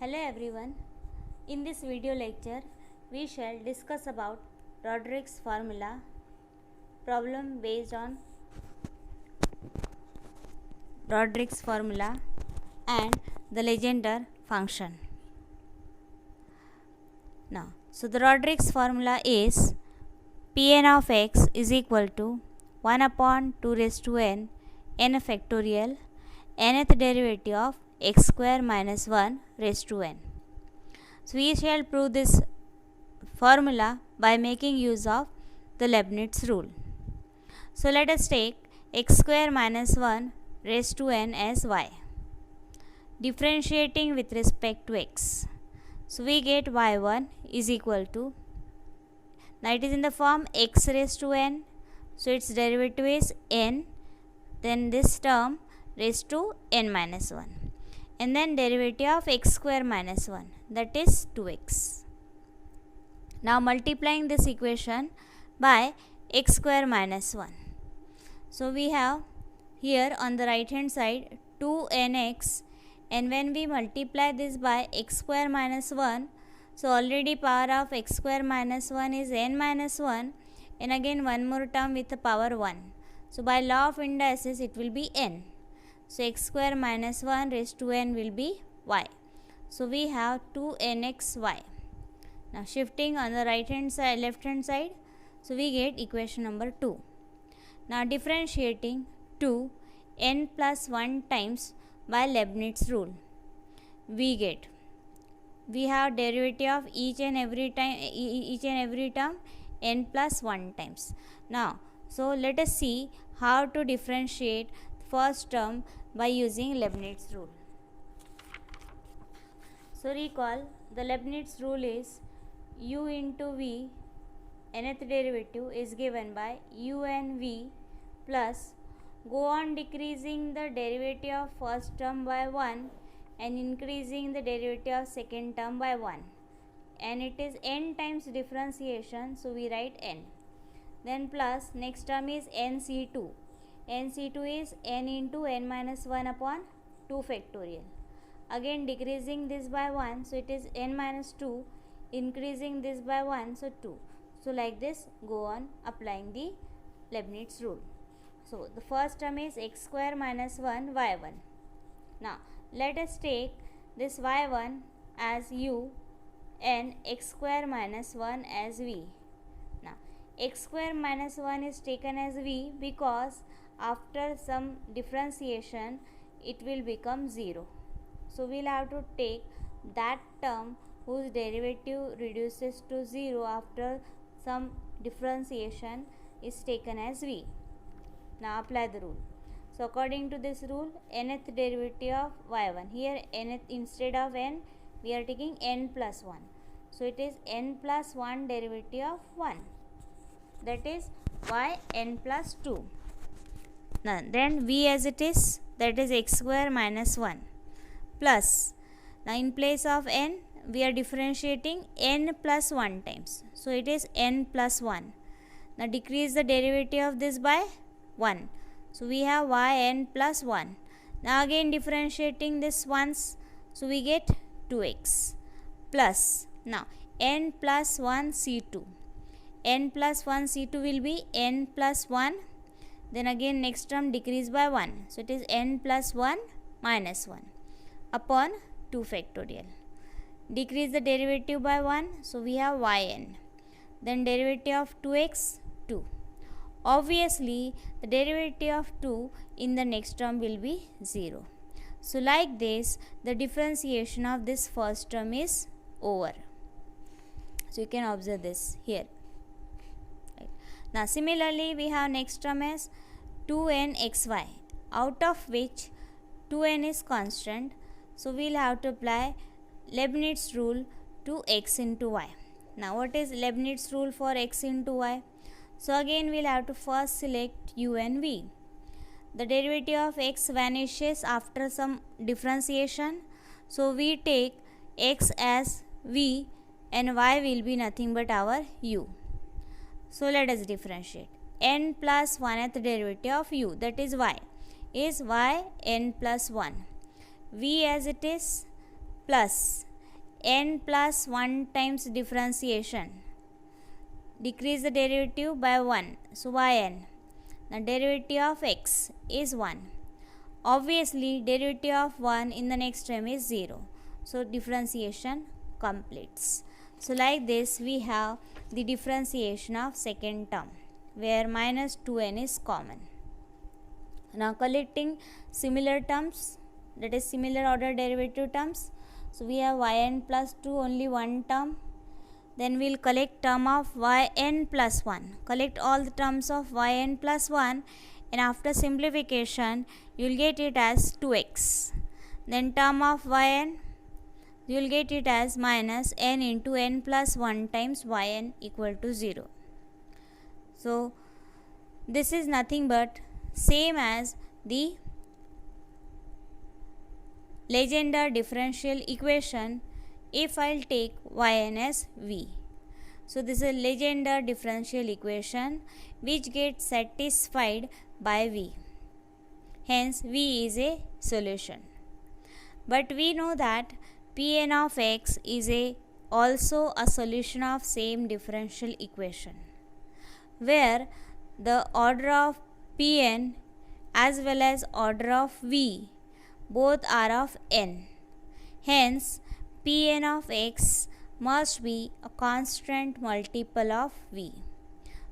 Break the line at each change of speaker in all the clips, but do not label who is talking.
Hello everyone. In this video lecture, we shall discuss about Roderick's formula, problem based on Roderick's formula and the Legendre function. Now, the Roderick's formula is Pn of x is equal to 1 upon 2 raised to n factorial nth derivative of x square minus 1 raised to n. So, we shall prove this formula by making use of the Leibniz rule. So, let us take x square minus 1 raised to n as y, differentiating with respect to x. So, we get y1 is equal to, now it is in the form x raised to n, so its derivative is n, then this term raised to n minus 1, and then derivative of x square minus 1, that is 2x. Now multiplying this equation by x square minus 1. So we have here on the right hand side 2nx, and when we multiply this by x square minus 1, so already power of x square minus 1 is n minus 1, and again one more term with the power 1. So by law of indices it will be n. So x square minus 1 raised to n will be y. So we have 2nxy. Now shifting on the right hand side, left hand side, so we get equation number 2. Now differentiating 2 n plus 1 times by Leibniz rule, we have derivative of each and every term n plus 1 times. Now so let us see how to differentiate first term by using Leibniz rule. So recall, the Leibniz rule is u into v, nth derivative is given by u and v, plus go on decreasing the derivative of first term by 1 and increasing the derivative of second term by 1, and it is n times differentiation, so we write n. Then plus next term is nc2. nc2 is n into n minus 1 upon 2 factorial. Again decreasing this by 1, so it is n minus 2, increasing this by 1, so 2. So like this go on applying the Leibniz rule. So the first term is x square minus 1 y1. Now let us take this y1 as u and x square minus 1 as v. Now x square minus 1 is taken as v because after some differentiation it will become 0. So we will have to take that term whose derivative reduces to 0 after some differentiation is taken as v. Now apply the rule. So according to this rule, nth derivative of y1, here nth instead of n we are taking n plus 1. So it is n plus 1 derivative of 1, that is y n plus 2. Now then v as it is, that is x square minus 1, plus, now in place of n we are differentiating n plus 1 times, so it is n plus 1. Now decrease the derivative of this by 1, so we have yn plus 1. Now again differentiating this once, so we get 2x, plus, now n plus 1 c2. n plus 1 c2 will be n plus 1, then again next term decrease by 1, so it is n plus 1 minus 1 upon 2 factorial. Decrease the derivative by 1, so we have yn, then derivative of 2x 2. Obviously the derivative of 2 in the next term will be 0. So like this the differentiation of this first term is over. So you can observe this here. Right. Now similarly we have next term as 2nxy, out of which 2n is constant, so we will have to apply Leibniz rule to x into y. Now what is Leibniz rule for x into y? So again we will have to first select u and v. The derivative of x vanishes after some differentiation, so we take x as v and y will be nothing but our u. So let us differentiate. N plus 1th derivative of u, that is y, is y n plus 1. V as it is plus n plus 1 times differentiation. Decrease the derivative by 1. So yn. The derivative of x is 1. Obviously, derivative of 1 in the next term is 0. So differentiation completes. So like this we have the differentiation of second term where minus 2n is common. Now collecting similar terms, that is similar order derivative terms. So we have yn plus 2, only one term. Then we will collect term of yn plus 1. Collect all the terms of yn plus 1, and after simplification you will get it as 2x. Then term of yn, you will get it as minus n into n plus 1 times yn equal to 0. So this is nothing but same as the Legendre differential equation if I will take yn as v. So this is a Legendre differential equation which gets satisfied by v. Hence v is a solution. But we know that Pn of x is also a solution of same differential equation, where the order of Pn as well as order of v both are of n. Hence Pn of x must be a constant multiple of v.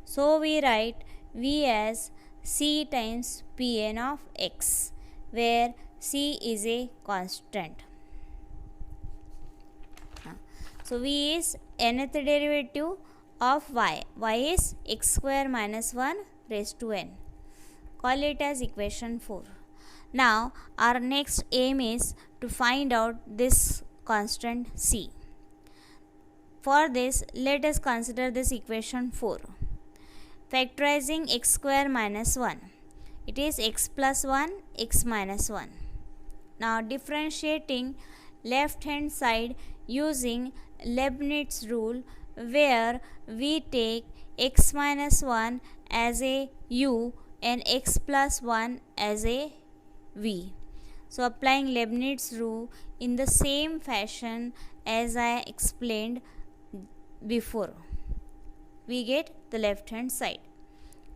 So we write v as c times Pn of x, where c is a constant. So v is nth derivative of y. Y is x square minus 1 raised to n. Call it as equation 4. Now our next aim is to find out this constant c. For this, let us consider this equation 4. Factorizing x square minus 1. It is x plus 1, x minus 1. Now differentiating left hand side using Leibniz rule, where we take x minus 1 as a u and x plus 1 as a v. So applying Leibniz rule in the same fashion as I explained before, we get the left hand side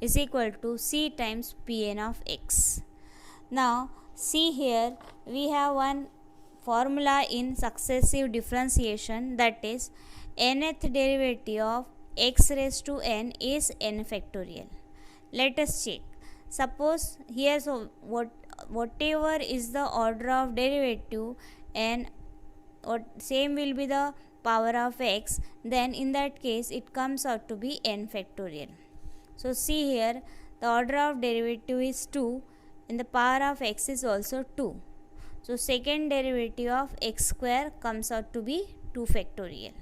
is equal to c times Pn of x. Now see here we have one formula in successive differentiation, that is nth derivative of x raised to n is n factorial. Let us check. Suppose here whatever is the order of derivative and same will be the power of x, then in that case it comes out to be n factorial. So see here the order of derivative is 2 and the power of x is also 2. So second derivative of x square comes out to be 2 factorial.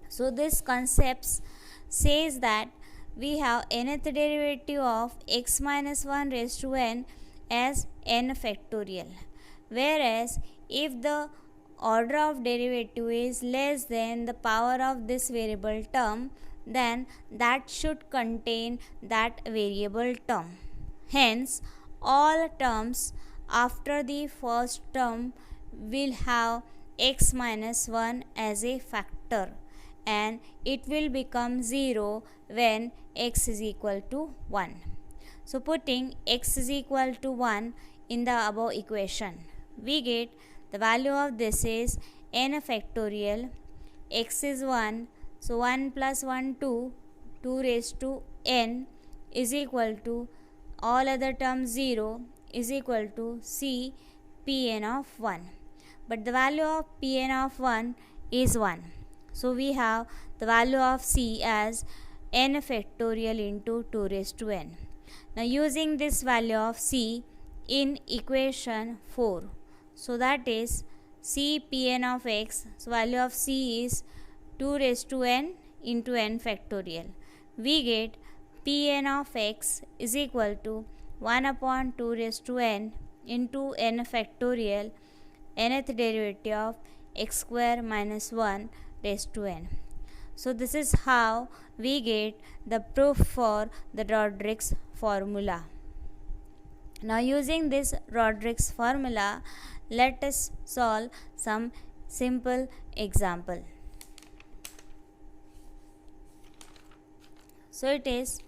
So this concept says that we have nth derivative of x minus 1 raised to n as n factorial, whereas if the order of derivative is less than the power of this variable term, then that should contain that variable term. Hence all terms after the first term will have x minus 1 as a factor, and it will become 0 when x is equal to 1. So putting x is equal to 1 in the above equation, we get the value of this is n factorial, x is 1, so 1 plus 1 2 raised to n is equal to all other terms 0 is equal to c Pn of 1. But the value of Pn of 1 is 1. So we have the value of c as n factorial into 2 raised to n. Now using this value of c in equation 4, so that is c Pn of x, so value of c is 2 raised to n into n factorial. We get Pn of x is equal to 1 upon 2 raised to n into n factorial, nth derivative of x square minus 1 raised to n. So this is how we get the proof for the Rodrigues formula. Now using this Rodrigues formula, let us solve some simple example. So it is,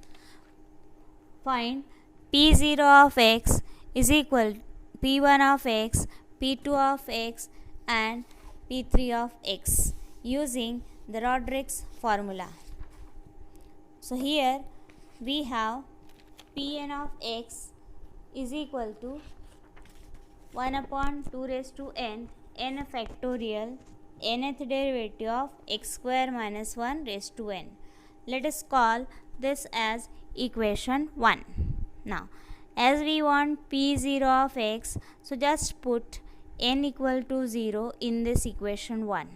find P0 of x is equal P1 of x, P2 of x and P3 of x using the Rodrigues formula. So here we have Pn of x is equal to 1 upon 2 raised to n factorial nth derivative of x square minus 1 raised to n. Let us call this as equation 1. Now, as we want P0 of x, so just put n equal to 0 in this equation 1.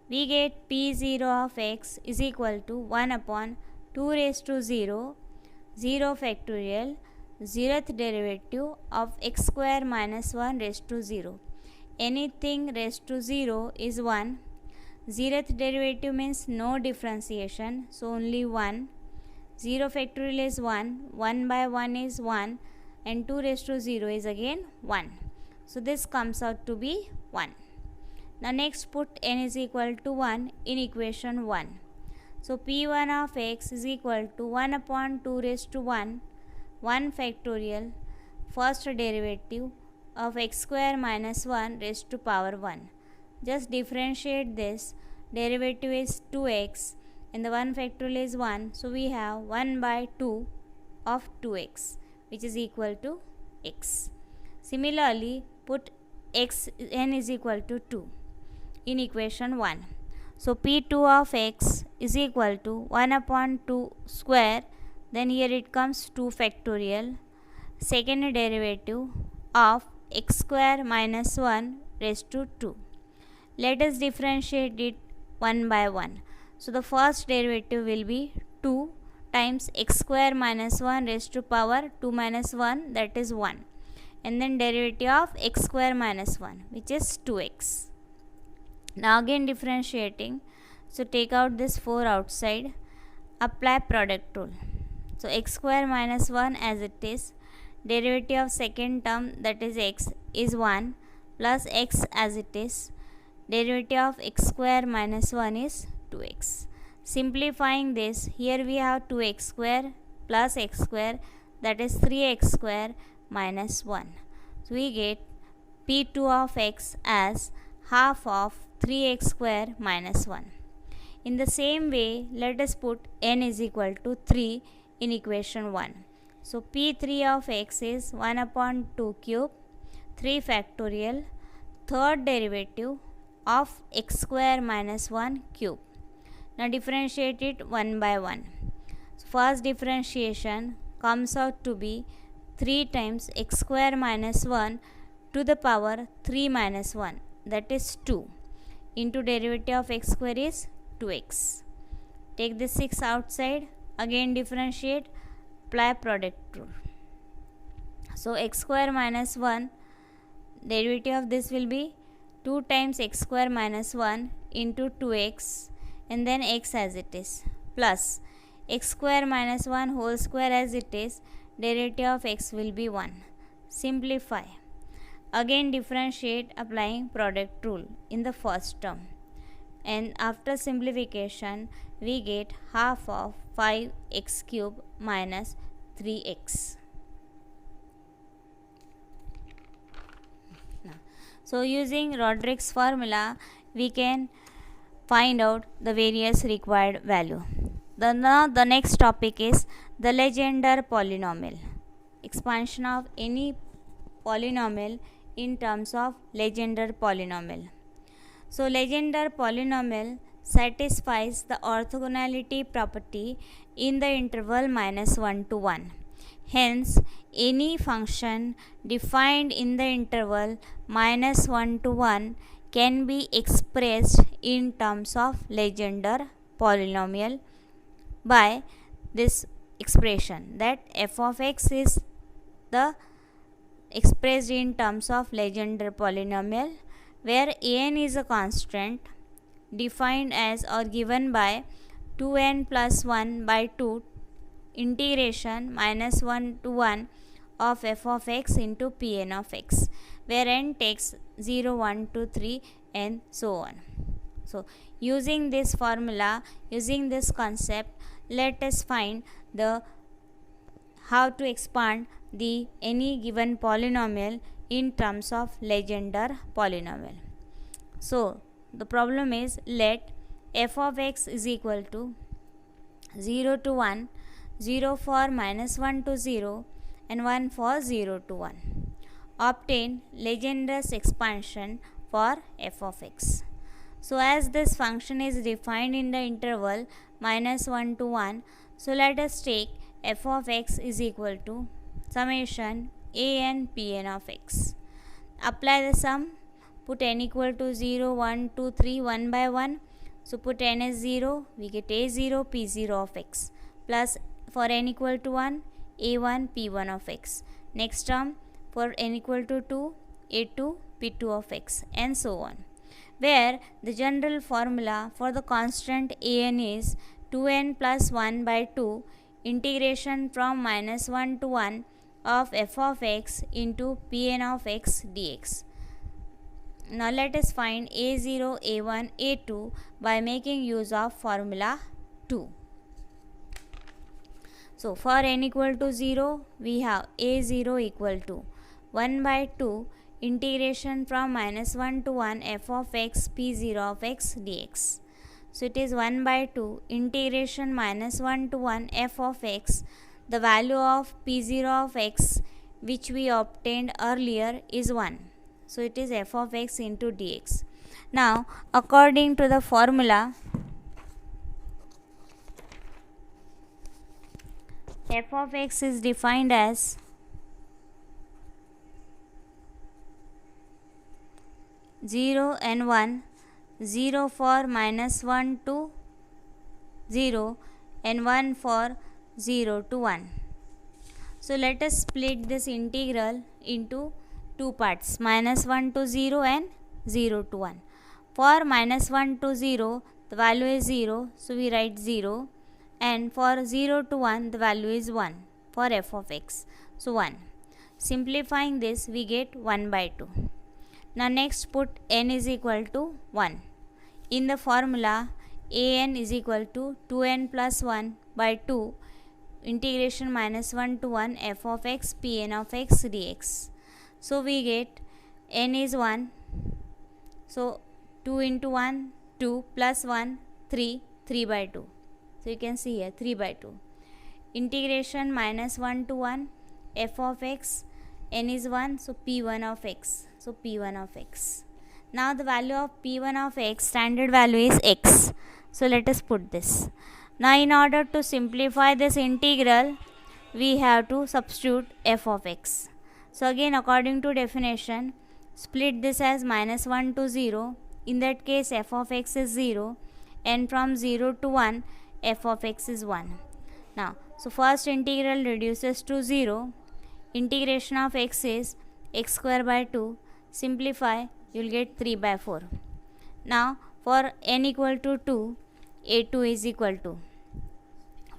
We get P0 of x is equal to 1 upon 2 raised to 0, 0 factorial, 0th derivative of x square minus 1 raised to 0. Anything raised to 0 is 1. 0th derivative means no differentiation, so only 1. 0 factorial is 1, 1 by 1 is 1 and 2 raised to 0 is again 1. So this comes out to be 1. Now next put n is equal to 1 in equation 1. So P1 of x is equal to 1 upon 2 raised to 1, 1 factorial, first derivative of x square minus 1 raised to power 1. Just differentiate this, derivative is 2x and the 1 factorial is 1, so we have 1 by 2 of 2x which is equal to x. Similarly, put n is equal to 2 in equation 1. So P2 of x is equal to 1 upon 2 square, then here it comes 2 factorial, second derivative of x square minus 1 raised to 2. Let us differentiate it one by one. So the first derivative will be 2 times x square minus 1 raised to power 2 minus 1, that is 1. And then derivative of x square minus 1 which is 2x. Now again differentiating. So take out this 4 outside. Apply product rule. So x square minus 1 as it is. Derivative of second term, that is x, is 1 plus x as it is. Derivative of x square minus 1 is 2x. Simplifying this, here we have 2x square plus x square, that is 3x square minus 1. So we get P2 of x as half of 3x square minus 1. In the same way, let us put n is equal to 3 in equation 1. So P3 of x is 1 upon 2 cube, 3 factorial, third derivative of x square minus 1 cube. Now differentiate it one by one. So first differentiation comes out to be 3 times x square minus 1 to the power 3 minus 1, that is 2, into derivative of x square is 2x. Take this 6 outside, again differentiate, apply product rule. So x square minus 1, derivative of this will be 2 times x square minus 1 into 2x and then x as it is, plus x square minus 1 whole square as it is, derivative of x will be 1. Simplify. Again differentiate, applying product rule in the first term. And after simplification, we get half of 5x cube minus 3x. So using Rodrigues formula, we can find out the various required value. Now the next topic is the Legendre polynomial. Expansion of any polynomial in terms of Legendre polynomial. So Legendre polynomial satisfies the orthogonality property in the interval minus 1 to 1. Hence, any function defined in the interval minus 1 to 1 can be expressed in terms of Legendre polynomial by this expression, that f of x is the expressed in terms of Legendre polynomial, where an is a constant defined as or given by 2n plus 1 by 2 integration minus 1 to 1 of f of x into Pn of x, where n takes 0, 1, 2, 3 and so on. So using this formula, using this concept, let us find the how to expand the any given polynomial in terms of Legendre polynomial. So the problem is, let f of x is equal to 0 to 1, 0 for minus 1 to 0 and 1 for 0 to 1. Obtain Legendre's expansion for f of x. So as this function is defined in the interval minus 1 to 1, so let us take f of x is equal to summation a n p n of x. Apply the sum, put n equal to 0, 1, 2, 3, 1 by 1. So put n as 0, we get a0 p0 of x, plus for n equal to 1, a1 p1 of x. Next term, for n equal to 2, a2 p2 of x, and so on, where the general formula for the constant an is 2n plus 1 by 2 integration from minus 1 to 1 of f of x into pn of x dx. Now let us find a0, a1, a2 by making use of formula 2. So for n equal to 0, we have a0 equal to 1 by 2 integration from minus 1 to 1 f of x p0 of x dx. So it is 1 by 2 integration minus 1 to 1 f of x. The value of p0 of x which we obtained earlier is 1. So it is f of x into dx. Now according to the formula, f of x is defined as 0 and 1, 0 for minus 1 to 0 and 1 for 0 to 1. So let us split this integral into two parts, minus 1 to 0 and 0 to 1. For minus 1 to 0, the value is 0, so we write 0, and for 0 to 1, the value is 1 for f of x, so 1. Simplifying this, we get 1 by 2. Now next put n is equal to 1. In the formula, an is equal to 2n plus 1 by 2 integration minus 1 to 1 f of x pn of x dx. So we get n is 1. So 2 into 1, 2 plus 1, 3, 3 by 2. So you can see here 3 by 2. Integration minus 1 to 1 f of x, n is 1, so p1 of x. So p1 of x. Now the value of p1 of x, standard value is x. So let us put this. Now in order to simplify this integral, we have to substitute f of x. So again according to definition, split this as minus 1 to 0. In that case f of x is 0, and from 0 to 1 f of x is 1. Now so first integral reduces to 0. Integration of x is x square by 2. Simplify, you will get 3 by 4. Now for n equal to 2, a2 is equal to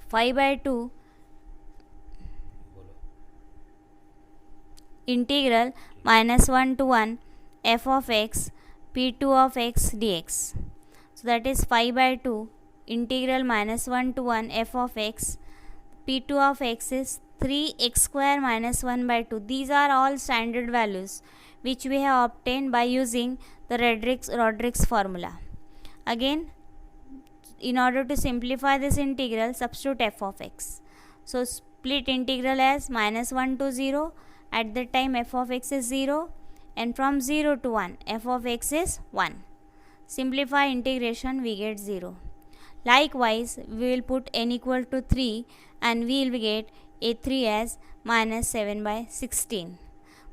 5 by 2 integral minus 1 to 1 f of x p2 of x dx. So that is 5 by 2 integral minus 1 to 1 f of x. p2 of x is 3x square minus 1 by 2. These are all standard values which we have obtained by using the Rodrigues formula. Again, in order to simplify this integral, substitute f of x. So split integral as minus 1 to 0. At that time f of x is 0, and from 0 to 1 f of x is 1. Simplify integration, we get 0. Likewise, we will put n equal to 3 and we will get a3 as minus 7 by 16.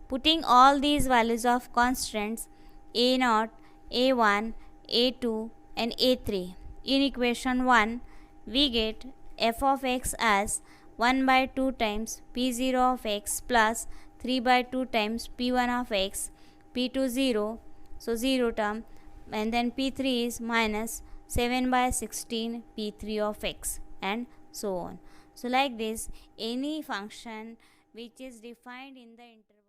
Putting all these values of constants a0, a1, a2 and a3 in equation 1, we get f of x as 1 by 2 times p0 of x plus 3 by 2 times p1 of x, p2 0, so 0 term, and then p3 is minus 7 by 16 p3 of x, and so on. So like this, any function which is defined in the interval